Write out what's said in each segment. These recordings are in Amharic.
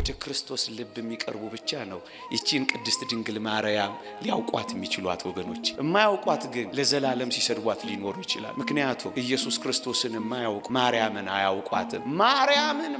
ወደ ክርስቶስ ልብ የሚቀርቡ ብቻ ነው ይቺን ቅድስት ድንግል ማርያም ሊያውቋት የሚችሏት ወገኖች። የማያውቋት ግን ለዘላለም ሲሰድቧት ሊኖሩ ይችላል። ምክንያቱም ኢየሱስ ክርስቶስን የማያውቁ ማርያምን አያውቋትም። ማርያምን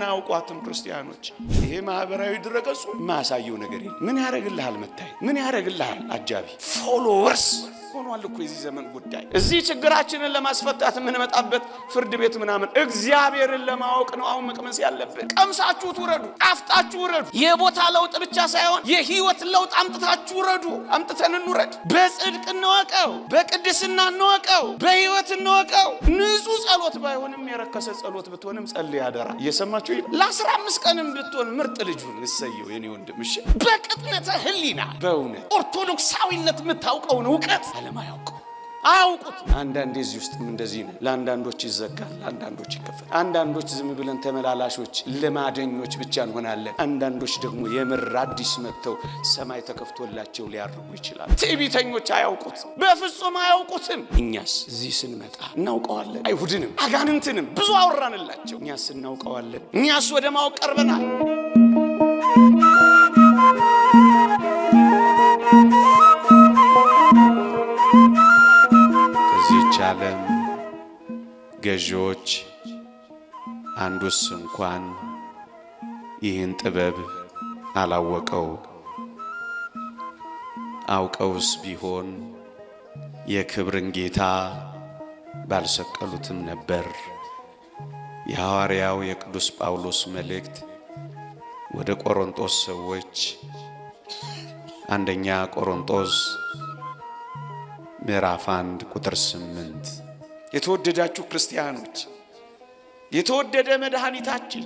አያውቋትም ክርስቲያኖች። ይሄ ማህበራዊ ድረገጹ የማያሳየው ነገር የለም። ምን ያደርግልሃል? መታይ ምን ያደርግልሃል? አጃቢ ፎሎወርስ ሆኗል እኮ የዚህ ዘመን ጉዳይ። እዚህ ችግራችንን ለማስፈታት የምንመጣበት ፍርድ ቤት ምናምን እግዚአብሔርን ለማወቅ ነው አሁን መቅመስ ያለብን። ቀምሳችሁ ትውረዱ፣ ጣፍጣችሁ ውረዱ። የቦታ ለውጥ ብቻ ሳይሆን የህይወት ለውጥ አምጥታችሁ ውረዱ። አምጥተን እንውረድ። በጽድቅ እንወቀው፣ በቅድስና እንወቀው፣ በህይወት እንወቀው። ንጹህ ጸሎት ባይሆንም የረከሰ ጸሎት ብትሆንም ጸልይ አደራ። እየሰማችሁ ለ15 ቀንም ብትሆን ምርጥ ልጁን እሰየው የኔ ወንድም። እሺ በቅጥነተ ህሊና በእውነት ኦርቶዶክሳዊነት የምታውቀውን እውቀት አለማያውቁ አያውቁት። አንዳንዴ እዚህ ውስጥም እንደዚህ ነው። ለአንዳንዶች ይዘጋል፣ ለአንዳንዶች ይከፈታል። አንዳንዶች ዝም ብለን ተመላላሾች ልማደኞች ብቻ እንሆናለን። አንዳንዶች ደግሞ የምር አዲስ መጥተው ሰማይ ተከፍቶላቸው ሊያርጉ ይችላል። ትዕቢተኞች አያውቁት፣ በፍጹም አያውቁትም። እኛስ እዚህ ስንመጣ እናውቀዋለን። አይሁድንም አጋንንትንም ብዙ አወራንላቸው። እኛስ እናውቀዋለን። እኛስ ወደ ማወቅ ቀርበናል። ዓለም ገዢዎች አንዱስ እንኳን ይህን ጥበብ አላወቀው። አውቀውስ ቢሆን የክብርን ጌታ ባልሰቀሉትም ነበር። የሐዋርያው የቅዱስ ጳውሎስ መልእክት ወደ ቆሮንቶስ ሰዎች አንደኛ ቆሮንቶስ ምዕራፍ 1 ቁጥር 8። የተወደዳችሁ ክርስቲያኖች የተወደደ መድኃኒታችን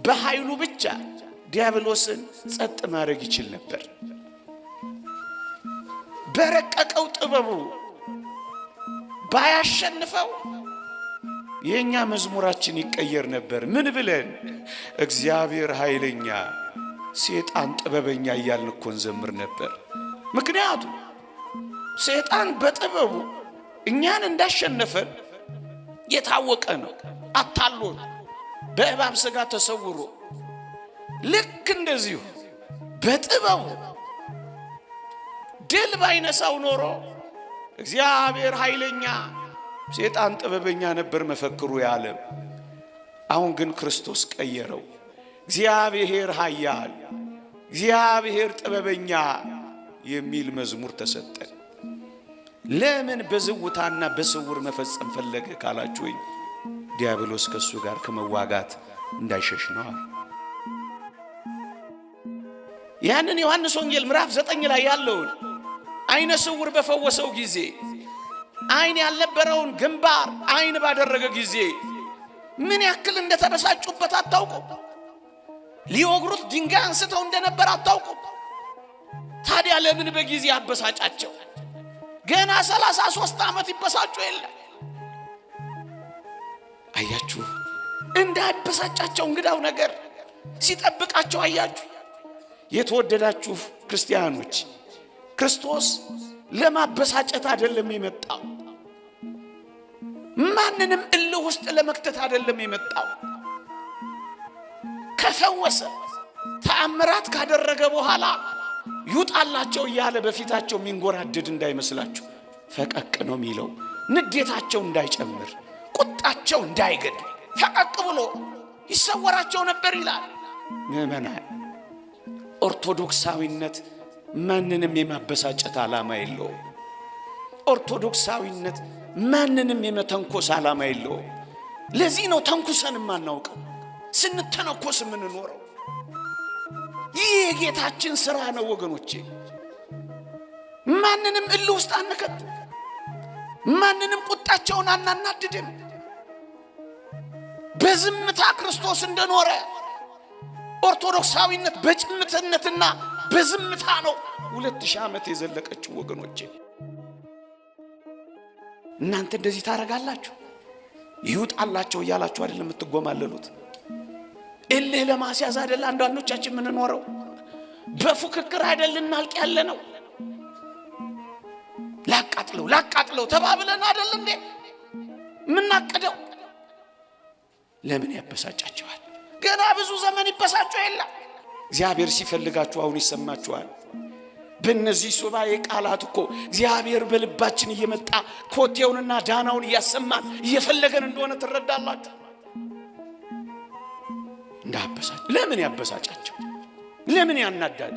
በኃይሉ ብቻ ዲያብሎስን ጸጥ ማድረግ ይችል ነበር። በረቀቀው ጥበቡ ባያሸንፈው የኛ መዝሙራችን ይቀየር ነበር። ምን ብለን? እግዚአብሔር ኃይለኛ ሰይጣን ጥበበኛ እያልን እኮ እንዘምር ነበር። ምክንያቱም ሰይጣን በጥበቡ እኛን እንዳሸነፈን የታወቀ ነው። አታሎን በእባብ ሥጋ ተሰውሮ ልክ እንደዚሁ በጥበቡ ድል ባይነሳው ኖሮ እግዚአብሔር ኃይለኛ ሰይጣን ጥበበኛ ነበር መፈክሩ የዓለም። አሁን ግን ክርስቶስ ቀየረው። እግዚአብሔር ኃያል፣ እግዚአብሔር ጥበበኛ የሚል መዝሙር ተሰጠን። ለምን በዝውታና በስውር መፈጸም ፈለገ ካላችሁኝ ዲያብሎስ ከሱ ጋር ከመዋጋት እንዳይሸሽ ነው። ያንን ዮሐንስ ወንጌል ምዕራፍ 9 ላይ ያለውን አይነ ስውር በፈወሰው ጊዜ አይን ያልነበረውን ግንባር አይን ባደረገ ጊዜ ምን ያክል እንደተበሳጩበት አታውቁም? ሊወግሩት ድንጋይ አንስተው እንደነበር አታውቁም? ታዲያ ለምን በጊዜ አበሳጫቸው? ገና 33 ዓመት ይበሳጩ የለ። አያችሁ እንዳይበሳጫቸው እንግዳው ነገር ሲጠብቃቸው አያችሁ። የተወደዳችሁ ክርስቲያኖች ክርስቶስ ለማበሳጨት አይደለም የመጣው። ማንንም እልህ ውስጥ ለመክተት አይደለም የመጣው። ከፈወሰ ተአምራት ካደረገ በኋላ ይውጣላቸው እያለ በፊታቸው ሚንጎራደድ እንዳይመስላችሁ። ፈቀቅ ነው የሚለው። ንዴታቸው እንዳይጨምር፣ ቁጣቸው እንዳይገድል ፈቀቅ ብሎ ይሰወራቸው ነበር ይላል። ምእመናን ኦርቶዶክሳዊነት ማንንም የማበሳጨት ዓላማ የለውም። ኦርቶዶክሳዊነት ማንንም የመተንኮስ ዓላማ የለውም። ለዚህ ነው ተንኩሰን የማናውቀው፣ ስንተነኮስ የምንኖረው። ይህ የጌታችን ሥራ ነው ወገኖቼ። ማንንም እልህ ውስጥ አንከትም፣ ማንንም ቁጣቸውን አናናድድም። በዝምታ ክርስቶስ እንደኖረ ኦርቶዶክሳዊነት በጭምትነትና በዝምታ ነው 2000 ዓመት የዘለቀችው ወገኖቼ። እናንተ እንደዚህ ታረጋላችሁ? ይውጣላቸው እያላችሁ አይደለም የምትጎማለሉት? እልህ ለማስያዝ አይደል አንዳንዶቻችን ምን ኖረው? በፉክክር አይደል እናልቅ ያለ ነው? ላቃጥለው ተባብለን አይደል እንዴ ምናቀደው? ለምን ያበሳጫቸዋል? ገና ብዙ ዘመን ይበሳጩ የለ። እግዚአብሔር ሲፈልጋችሁ አሁን ይሰማችኋል። በእነዚህ ሱባኤ ቃላት እኮ እግዚአብሔር በልባችን እየመጣ ኮቴውንና ዳናውን እያሰማን እየፈለገን እንደሆነ ትረዳላችሁ። እንዳበሳጭ ለምን ያበሳጫቸው? ለምን ያናዳል?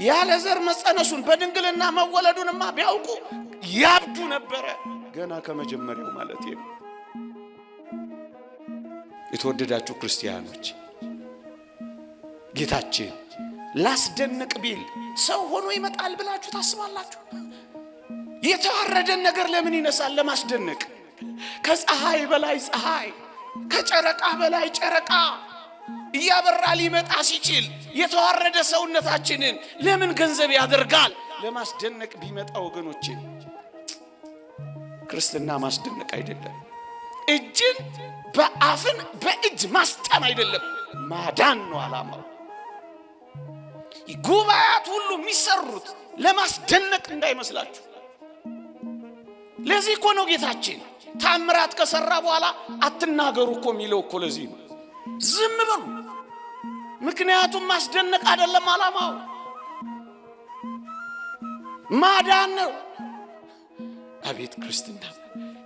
ያለ ዘር መጸነሱን በድንግልና መወለዱንማ ቢያውቁ ያብዱ ነበረ ገና ከመጀመሪያው ማለት ነው። የተወደዳችሁ ክርስቲያኖች ጌታችን ላስደንቅ ቢል ሰው ሆኖ ይመጣል ብላችሁ ታስባላችሁ? የተዋረደን ነገር ለምን ይነሳል? ለማስደነቅ። ከፀሐይ በላይ ፀሐይ፣ ከጨረቃ በላይ ጨረቃ እያበራ ሊመጣ ሲችል የተዋረደ ሰውነታችንን ለምን ገንዘብ ያደርጋል? ለማስደነቅ ቢመጣ ወገኖቼ፣ ክርስትና ማስደነቅ አይደለም። እጅን በአፍን በእጅ ማስጫን አይደለም፣ ማዳን ነው ዓላማው። ጉባኤያት ሁሉ የሚሰሩት ለማስደነቅ እንዳይመስላችሁ። ለዚህ እኮ ነው ጌታችን ታምራት ከሰራ በኋላ አትናገሩ እኮ የሚለው እኮ ለዚህ ነው። ዝም በሉ። ምክንያቱም ማስደነቅ አይደለም ዓላማው፣ ማዳን ነው። አቤት ክርስትና!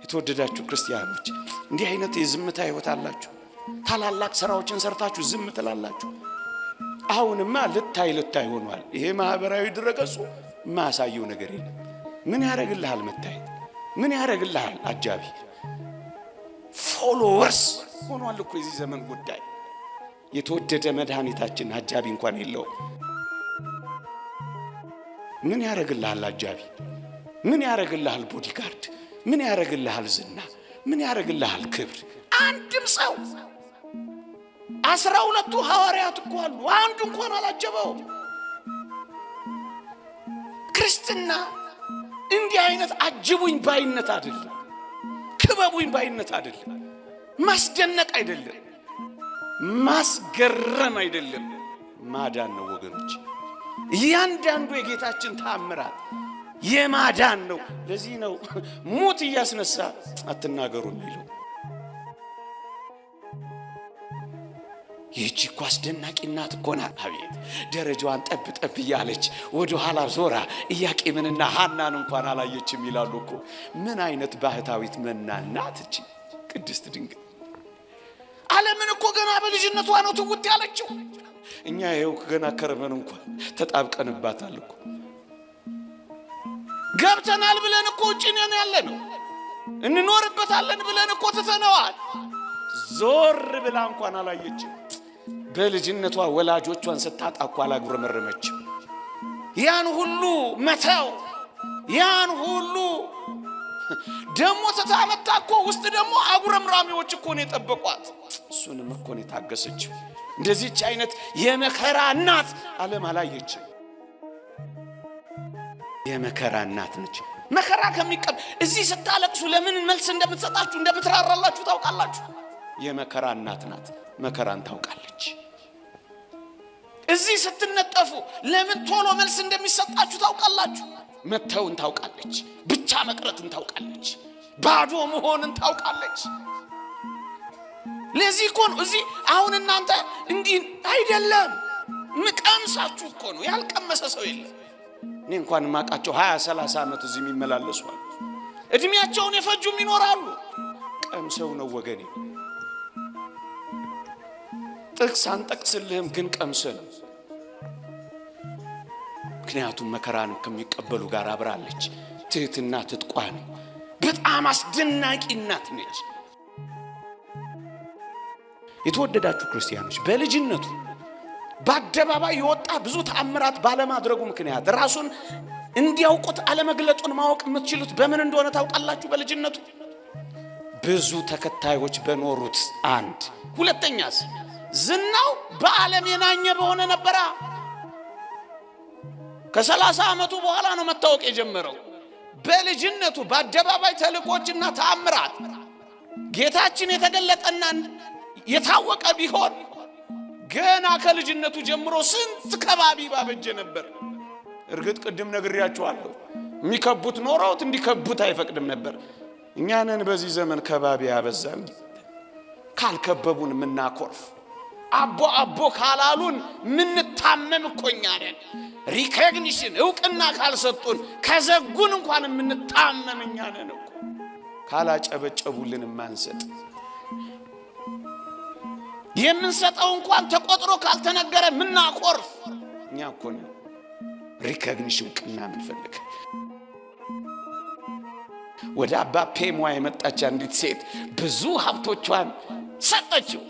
የተወደዳችሁ ክርስቲያኖች እንዲህ አይነት የዝምታ ሕይወት አላችሁ። ታላላቅ ስራዎችን ሰርታችሁ ዝም ትላላችሁ። አሁንማ ልታይ ሆኗል። ይሄ ማህበራዊ ድረገጹ ማሳየው ነገር የለም። ምን ያረግልሃል መታየት? ምን ያረግልሃል አጃቢ? ፎሎወርስ ሆኗል እኮ የዚህ ዘመን ጉዳይ። የተወደደ መድኃኒታችን አጃቢ እንኳን የለው። ምን ያረግልሃል አጃቢ? ምን ያረግልሃል ቦዲጋርድ? ምን ያረግልሃል ዝና? ምን ያረግልሃል ክብር? አንድም ሰው 12 ሐዋርያት እኮ አሉ፣ አንዱ እንኳን አላጀበውም። ክርስትና እንዲህ አይነት አጅቡኝ ባይነት አይደለም፣ ክበቡኝ ባይነት አይደለም፣ ማስደነቅ አይደለም፣ ማስገረም አይደለም፣ ማዳን ነው ወገኖች። እያንዳንዱ የጌታችን ተአምራት የማዳን ነው። ለዚህ ነው ሙት እያስነሳ አትናገሩ የሚለው። ይህች እኮ አስደናቂ እናት እኮ ናት። አቤት ደረጃዋን ጠብ ጠብ እያለች ወደ ኋላ ዞራ ኢያቄምንና ሐናን እንኳን አላየችም ይላሉ እኮ። ምን አይነት ባህታዊት መናን ናት እቺ ቅድስት ድንግል! ዓለምን እኮ ገና በልጅነቷ ነው ትውት ያለችው። እኛ ይኸው ገና ከረመን እንኳን ተጣብቀንባታል እኮ። ገብተናል ብለን እኮ ውጭ ነን ያለነው፣ እንኖርበታለን ብለን እኮ ትተነዋል። ዞር ብላ እንኳን አላየችም። በልጅነቷ ወላጆቿን ስታጣ እኮ አላጉረመረመችም። ያን ሁሉ መተው፣ ያን ሁሉ ደሞ ተታመጣ እኮ ውስጥ ደሞ አጉረምራሚዎች እኮ ነው የጠበቋት። እሱንም እኮ ነው የታገሰችው። እንደዚህች አይነት የመከራ እናት ዓለም አላየችም። የመከራ እናት ነች። መከራ ከሚቀበል እዚህ ስታለቅሱ ለምን መልስ እንደምትሰጣችሁ እንደምትራራላችሁ ታውቃላችሁ። የመከራ እናት ናት። መከራን ታውቃለች። እዚህ ስትነጠፉ ለምን ቶሎ መልስ እንደሚሰጣችሁ ታውቃላችሁ። መተውን ታውቃለች። ብቻ መቅረትን ታውቃለች። ባዶ መሆንን ታውቃለች። ለዚህ እኮ ነው እዚህ አሁን እናንተ እንዲህ አይደለም ምቀምሳችሁ እኮ ነው። ያልቀመሰ ሰው የለም። እኔ እንኳን ማቃቸው 20-30 ዓመት እዚህ የሚመላለሱ አሉ። እድሜያቸውን የፈጁም ይኖራሉ። ቀምሰው ነው ወገኔ። ጥቅስ አንጠቅስልህም ግን ቀምሰን። ምክንያቱም መከራን ከሚቀበሉ ጋር አብራለች። ትህትና ትጥቋ ነው። በጣም አስደናቂ እናት ነች። የተወደዳችሁ ክርስቲያኖች በልጅነቱ በአደባባይ የወጣ ብዙ ተአምራት ባለማድረጉ ምክንያት ራሱን እንዲያውቁት አለመግለጡን ማወቅ የምትችሉት በምን እንደሆነ ታውቃላችሁ? በልጅነቱ ብዙ ተከታዮች በኖሩት አንድ። ሁለተኛስ ዝናው በዓለም የናኘ በሆነ ነበራ። ከ30 ዓመቱ በኋላ ነው መታወቅ የጀመረው። በልጅነቱ በአደባባይ ተልእኮችና ተአምራት ጌታችን የተገለጠና የታወቀ ቢሆን ገና ከልጅነቱ ጀምሮ ስንት ከባቢ ባበጀ ነበር። እርግጥ ቅድም ነግሬያችኋለሁ፣ የሚከቡት ኖሮት እንዲከቡት አይፈቅድም ነበር። እኛንን በዚህ ዘመን ከባቢ ያበዛን ካልከበቡን ምናኮርፍ አቦ ካላሉን ምን ታመም እኮኛ ነን። ሪኮግኒሽን እውቅና ካልሰጡን ከዘጉን እንኳን ምን ታመምኛ ነን እኮ። ካላጨበጨቡልን ማንሰጥ የምንሰጠው እንኳን ተቆጥሮ ካልተነገረ ምን አቆርፍ እኛ እኮ ነው። ሪኮግኒሽን እውቅና ምንፈልግ። ወደ አባ ፔሟ የመጣች አንዲት ሴት ብዙ ሀብቶቿን ሰጠችው።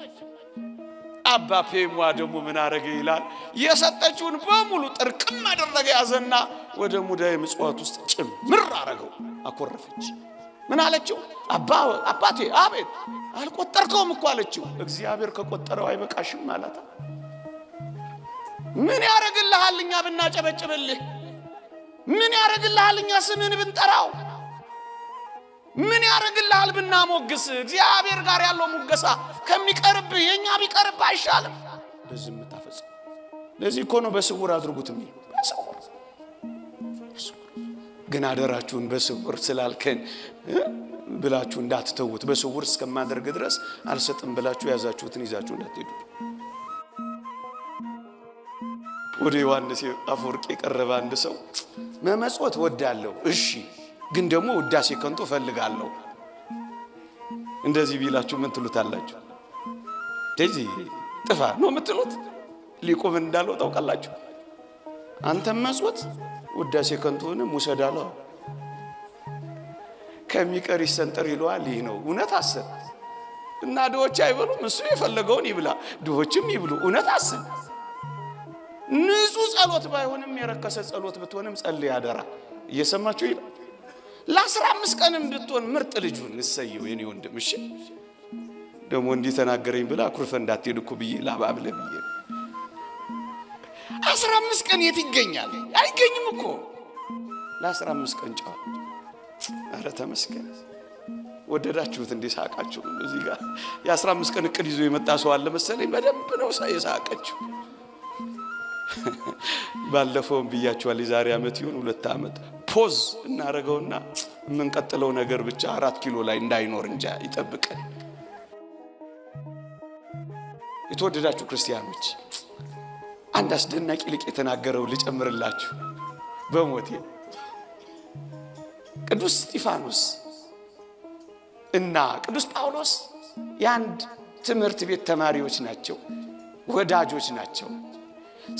አባ ፔሟ ደግሞ ምን አረገ ይላል? የሰጠችውን በሙሉ ጥርቅም አደረገ፣ ያዘና ወደ ሙዳየ ምጽዋት ውስጥ ጭምር አረገው። አኮረፈች። ምን አለችው? አባቴ አቤት፣ አልቆጠርከውም እኮ አለችው። እግዚአብሔር ከቆጠረው አይበቃሽም አላታ። ምን ያረግልሃል እኛ ብናጨበጭብልህ? ምን ያረግልሃል እኛ ስምን ብንጠራው? ምን ያረግልሃል ብናሞግስ? እግዚአብሔር ጋር ያለው ሙገሳ ከሚቀርብ የኛ ቢቀርብ አይሻልም? ለዚህ ምታፈጽ ለዚህ እኮ ነው በስውር አድርጉት የሚል። ግን አደራችሁን በስውር ስላልከን ብላችሁ እንዳትተውት። በስውር እስከማደርግ ድረስ አልሰጥም ብላችሁ ያዛችሁትን ይዛችሁ እንዳትሄዱ። ወደ ዮሐንስ አፈወርቅ የቀረበ አንድ ሰው መመጽወት ወዳለሁ፣ እሺ ግን ደግሞ ውዳሴ ከንቱ ፈልጋለሁ እንደዚህ ቢላችሁ ምን ትሉታላችሁ? ስለዚህ ጥፋ ነው የምትሉት። ሊቆም እንዳለው ታውቃላችሁ። አንተም መጽወት ውዳሴ ከንቱን ሙሰዳለው ከሚቀር ይሰንጠር ይለዋል። ይህ ነው እውነት። አስብ እና ድሆች አይበሉም፣ እሱ የፈለገውን ይብላ፣ ድሆችም ይብሉ። እውነት አስብ። ንጹህ ጸሎት ባይሆንም የረከሰ ጸሎት ብትሆንም ጸልይ አደራ። እየሰማችሁ ይላል። ለ15 ቀንም ብትሆን ምርጥ ልጁን እሰየው የኔ ወንድም። እሺ ደግሞ እንዲህ ተናገረኝ ብላ አኩርፈ እንዳትሄድ እኮ ብዬ ላባብለ ብዬ 15 ቀን የት ይገኛል? አይገኝም እኮ ለ15 ቀን ጫው። አረ ተመስገን። ወደዳችሁት እንዴ? ሳቃችሁ። እዚህ ጋር የ15 ቀን እቅድ ይዞ የመጣ ሰው አለ መሰለኝ። በደንብ ነው የሳቀችው። ባለፈውም ብያችኋል። የዛሬ ዓመት ይሁን 2 ዓመት ፖዝ እናረጋውና የምንቀጥለው ነገር ብቻ 4 ኪሎ ላይ እንዳይኖር እንጃ ይጠብቀን። የተወደዳችሁ ክርስቲያኖች አንድ አስደናቂ ሊቅ የተናገረው ልጨምርላችሁ በሞቴ። ቅዱስ እስጢፋኖስ እና ቅዱስ ጳውሎስ የአንድ ትምህርት ቤት ተማሪዎች ናቸው፣ ወዳጆች ናቸው።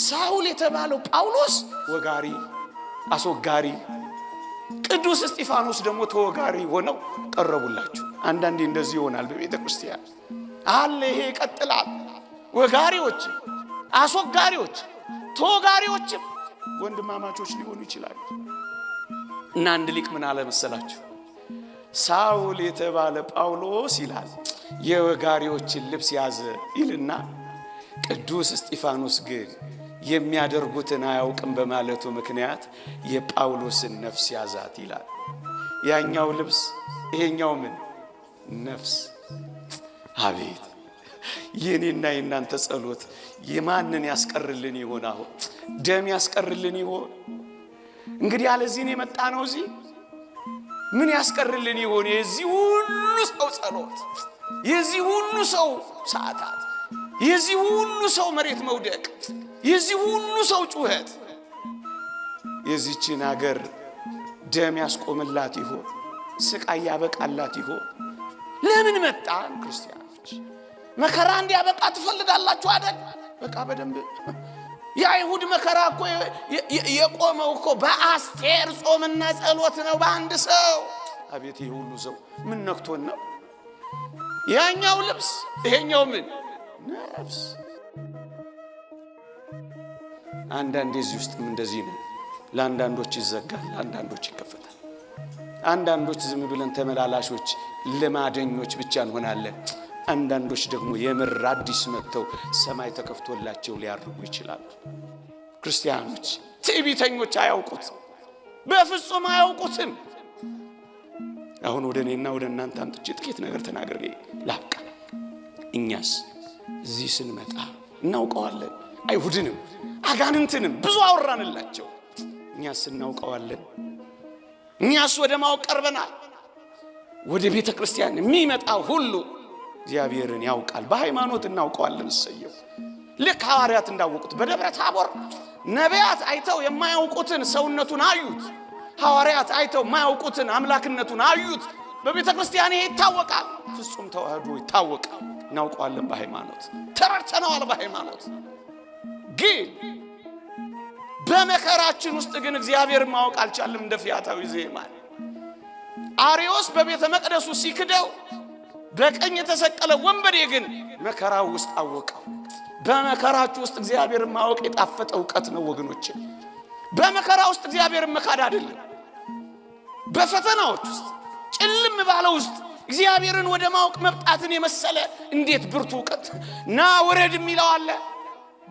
ሳውል የተባለው ጳውሎስ ወጋሪ አስወጋሪ፣ ቅዱስ እስጢፋኖስ ደግሞ ተወጋሪ ሆነው ቀረቡላችሁ። አንዳንዴ እንደዚህ ይሆናል በቤተ ክርስቲያን አለ። ይሄ ይቀጥላል። ወጋሪዎች፣ አስወጋሪዎች፣ ተወጋሪዎችም ወንድማማቾች ሊሆኑ ይችላሉ። እና አንድ ሊቅ ምን አለ መሰላችሁ? ሳውል የተባለ ጳውሎስ ይላል የወጋሪዎችን ልብስ ያዘ ይልና ቅዱስ እስጢፋኖስ ግን የሚያደርጉትን አያውቅም በማለቱ ምክንያት የጳውሎስን ነፍስ ያዛት ይላል። ያኛው ልብስ ይሄኛው ምን ነፍስ። አቤት የኔና የናንተ ጸሎት የማንን ያስቀርልን ይሆን? አሁን ደም ያስቀርልን ይሆን? እንግዲህ ያለዚህ ነው የመጣ ነው። እዚህ ምን ያስቀርልን ይሆን? የዚህ ሁሉ ሰው ጸሎት፣ የዚህ ሁሉ ሰው ሰዓታት፣ የዚህ ሁሉ ሰው መሬት መውደቅ፣ የዚህ ሁሉ ሰው ጩኸት የዚህችን ሀገር ደም ያስቆምላት ይሆን? ስቃይ ያበቃላት ይሆን? ለምን መጣን? ክርስቲያኖች መከራ እንዲያበቃ ትፈልጋላችሁ አይደል? በቃ በደንብ የአይሁድ መከራ እኮ የቆመው እኮ በአስቴር ጾምና ጸሎት ነው፣ በአንድ ሰው። አቤት ይሄ ሁሉ ሰው ምን ነክቶን ነው? ያኛው ልብስ ይሄኛው ምን ነፍስ። አንዳንዴ እዚህ ውስጥም እንደዚህ ነው። ለአንዳንዶች ይዘጋል፣ ለአንዳንዶች ይከፈታል። አንዳንዶች ዝም ብለን ተመላላሾች ልማደኞች ብቻ እንሆናለን። አንዳንዶች ደግሞ የምር አዲስ መጥተው ሰማይ ተከፍቶላቸው ሊያርጉ ይችላሉ። ክርስቲያኖች ትዕቢተኞች አያውቁት፣ በፍጹም አያውቁትም። አሁን ወደ እኔና ወደ እናንተ አምጥቼ ጥቂት ነገር ተናግሬ ላብቃ። እኛስ እዚህ ስንመጣ እናውቀዋለን። አይሁድንም አጋንንትንም ብዙ አወራንላቸው። እኛስ እናውቀዋለን። እኛስ ወደ ማወቅ ቀርበናል። ወደ ቤተ ክርስቲያን የሚመጣ ሁሉ እግዚአብሔርን ያውቃል። በሃይማኖት እናውቀዋለን። እሰየው። ልክ ሐዋርያት እንዳወቁት በደብረ ታቦር ነቢያት አይተው የማያውቁትን ሰውነቱን አዩት። ሐዋርያት አይተው የማያውቁትን አምላክነቱን አዩት። በቤተ ክርስቲያን ይሄ ይታወቃል። ፍጹም ተዋህዶ ይታወቃል። እናውቀዋለን በሃይማኖት ተረድተነዋል በሃይማኖት። ግን በመከራችን ውስጥ ግን እግዚአብሔርን ማወቅ አልቻለም። እንደ ፊያታዊ ዘየማን አርዮስ በቤተ መቅደሱ ሲክደው በቀኝ የተሰቀለ ወንበዴ ግን መከራው ውስጥ አወቀው። በመከራችሁ ውስጥ እግዚአብሔርን ማወቅ የጣፈጠ ዕውቀት ነው ወገኖቼ። በመከራ ውስጥ እግዚአብሔርን መካድ አይደለም። በፈተናዎች ውስጥ ጭልም ባለው ውስጥ እግዚአብሔርን ወደ ማወቅ መብጣትን የመሰለ እንዴት ብርቱ ዕውቀት ና ወረድ የሚለው አለ።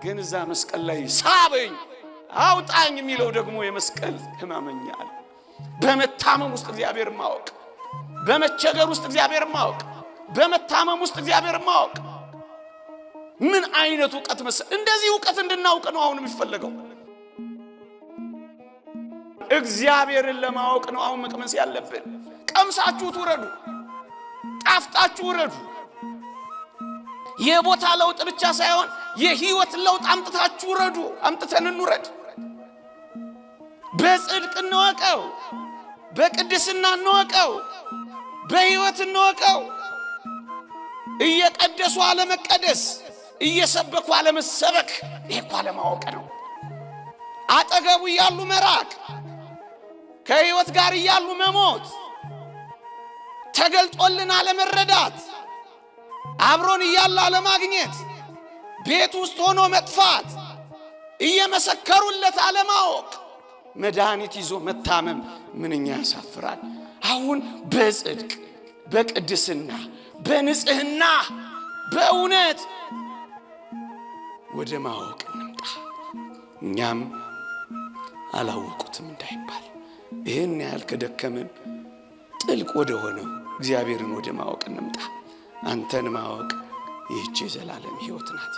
ግን እዛ መስቀል ላይ ሳበኝ አውጣኝ የሚለው ደግሞ የመስቀል ሕማመኛ አለ። በመታመም ውስጥ እግዚአብሔርን ማወቅ፣ በመቸገር ውስጥ እግዚአብሔርን ማወቅ፣ በመታመም ውስጥ እግዚአብሔርን ማወቅ ምን አይነት ዕውቀት መሰለ። እንደዚህ ዕውቀት እንድናውቅ ነው አሁን የሚፈልገው። እግዚአብሔርን ለማወቅ ነው አሁን መቅመስ ያለብን። ቀምሳችሁ ትውረዱ፣ ጣፍጣችሁ ውረዱ። የቦታ ለውጥ ብቻ ሳይሆን የህይወት ለውጥ አምጥታችሁ ውረዱ። አምጥተን እንውረድ። በጽድቅ እንወቀው፣ በቅድስና እንወቀው፣ በህይወት እንወቀው። እየቀደሱ አለመቀደስ፣ እየሰበኩ አለመሰበክ ይሄ እኮ አለማወቅ ነው። አጠገቡ እያሉ መራቅ፣ ከህይወት ጋር እያሉ መሞት፣ ተገልጦልን አለመረዳት፣ አብሮን እያለ አለማግኘት፣ ቤት ውስጥ ሆኖ መጥፋት፣ እየመሰከሩለት አለማወቅ፣ መድኃኒት ይዞ መታመም ምንኛ ያሳፍራል። አሁን በጽድቅ በቅድስና በንጽህና በእውነት ወደ ማወቅ እንምጣ። እኛም አላወቁትም እንዳይባል ይህን ያህል ከደከምን ጥልቅ ወደ ሆነው እግዚአብሔርን ወደ ማወቅ እንምጣ። አንተን ማወቅ ይህች የዘላለም ሕይወት ናት።